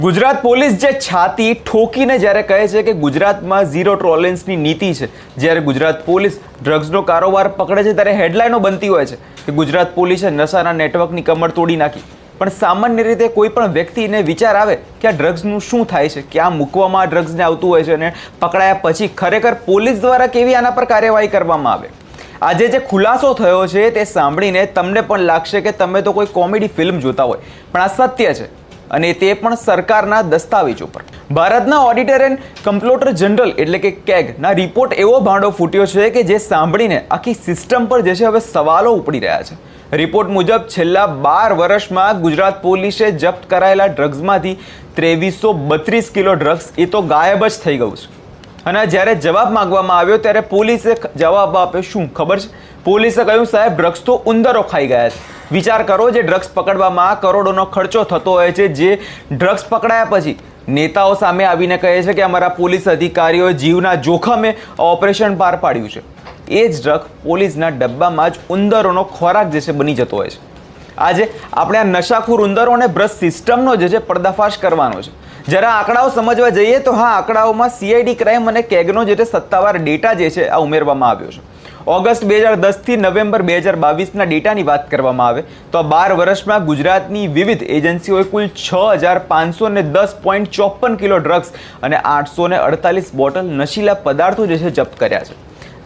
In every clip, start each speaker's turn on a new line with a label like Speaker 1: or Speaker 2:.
Speaker 1: Gujarat police જે છાતી ઠોકીને જ્યારે કહે છે કે ગુજરાતમાં ઝીરો ટોલરન્સની નીતિ છે, જ્યારે ગુજરાત પોલીસ ડ્રગ્સનો કારોબાર પકડે છે ત્યારે હેડલાઇનો બનતી હોય છે કે ગુજરાત પોલીસે નશાના નેટવર્કની કમર તોડી નાખી. પણ સામાન્ય રીતે કોઈ પણ વ્યક્તિને વિચાર આવે કે આ ડ્રગ્સનું શું થાય છે, ક્યાં મૂકવામાં આ ડ્રગ્સને આવતું હોય છે અને પકડાયા પછી ખરેખર પોલીસ દ્વારા કેવી આના પર કાર્યવાહી કરવામાં આવે. આજે જે ખુલાસો થયો છે તે સાંભળીને તમને પણ લાગશે કે તમે તો કોઈ કોમેડી ફિલ્મ જોતા હોય, પણ આ સત્ય છે અને તે પણ સરકારના દસ્તાવેજો પર. ભારતના ઓડિટર એન્ડ કમ્પ્ટ્રોલર જનરલ એટલે કે કેગના રિપોર્ટ એવો ભાંડો ફૂટ્યો છે કે જે સાંભળીને આખી સિસ્ટમ પર જે છે હવે સવાલો ઉપડી રહ્યા છે. રિપોર્ટ મુજબ છેલ્લા 12 વર્ષમાં ગુજરાત પોલીસે જપ્ત કરાયેલા ડ્રગ્સમાંથી 2332 કિલો ડ્રગ્સ એ તો ગાયબ જ થઈ ગયું છે. અને જ્યારે જવાબ માંગવામાં આવ્યો ત્યારે પોલીસે જવાબ આપ્યો શું ખબર છે? પોલીસે કહ્યું, સાહેબ ડ્રગ્સ તો ઉંદરો ખાઈ ગયા છે. વિચાર કરો, જે ડ્રગ્સ પકડવામાં કરોડોનો ખર્ચો થતો હોય છે, જે ડ્રગ્સ પકડાયા પછી નેતાઓ સામે આવીને કહે છે કે અમારા પોલીસ અધિકારીઓએ જીવના જોખમે ઓપરેશન પાર પાડ્યું છે, એ જ ડ્રગ પોલીસના ડબ્બામાં જ ઉંદરોનો ખોરાક જે છે બની જતો હોય છે. આજે આપણે આ નશાખોર ઉંદરો અને ભ્રષ્ટ સિસ્ટમનો જે છે પર્દાફાશ કરવાનો છે. જ્યારે આંકડાઓ સમજવા જઈએ તો હા, આંકડાઓમાં CID ક્રાઇમ અને કેગનો જે સત્તાવાર ડેટા જે છે આ ઉમેરવામાં આવ્યો છે. ઓગસ્ટ 2010થી નવેમ્બર 2022ના ડેટાની વાત કરવામાં આવે તો આ 12 વર્ષમાં ગુજરાતની વિવિધ એજન્સીઓએ કુલ 6510.54 કિલો ડ્રગ્સ અને 848 બોટલ નશીલા પદાર્થો જે છે જપ્ત કર્યા છે.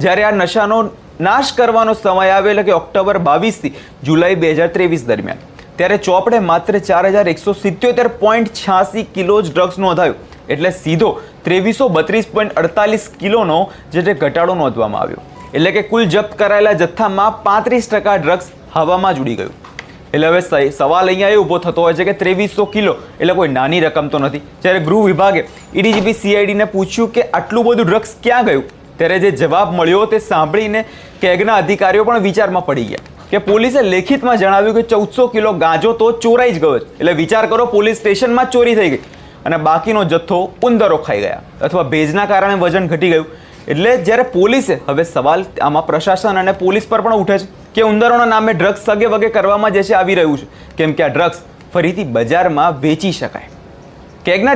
Speaker 1: જ્યારે આ નશાનો નાશ કરવાનો સમય આવે એટલે કે ઓક્ટોબર 22થી જુલાઈ 2023 દરમિયાન, ત્યારે ચોપડે માત્ર 4177.86 કિલો જ ડ્રગ્સ નોંધાયું, એટલે સીધો 2332.48 કિલોનો જે ઘટાડો નોંધવામાં આવ્યો. એટલે કે કુલ જપ્ત કરાયેલા જથ્થામાં 35% ડ્રગ્સ હવામાં જ ઉડી ગયું. એટલે હવે સવાલ અહીંયા એ ઊભો થતો હોય છે કે 2300 કિલો એટલે કોઈ નાની રકમ તો નથી. જ્યારે ગૃહ વિભાગે EDGP CIDને પૂછ્યું કે આટલું બધું ડ્રગ્સ ક્યાં ગયું, ત્યારે જે જવાબ મળ્યો તે સાંભળીને કેગના અધિકારીઓ પણ વિચારમાં પડી ગયા કે પોલીસે લેખિતમાં જણાવ્યું કે 1400 કિલો ગાંજો તો ચોરાઈ જ ગયો. એટલે વિચાર કરો, પોલીસ સ્ટેશનમાં ચોરી થઈ ગઈ અને બાકીનો જથ્થો ઉંદરો ખાઈ ગયા અથવા ભેજના કારણે વજન ઘટી ગયું. એટલે જ્યારે પોલીસે હવે સવાલ આમાં પ્રશાસન અને પોલીસ પર પણ ઉઠે છે કે ઉંદરોના નામે ડ્રગ્સ સગે વગે કરવામાં જે છે આવી રહ્યું છે, કેમ કે આ ડ્રગ્સ ફરીથી બજારમાં વેચી શકાય. કેગના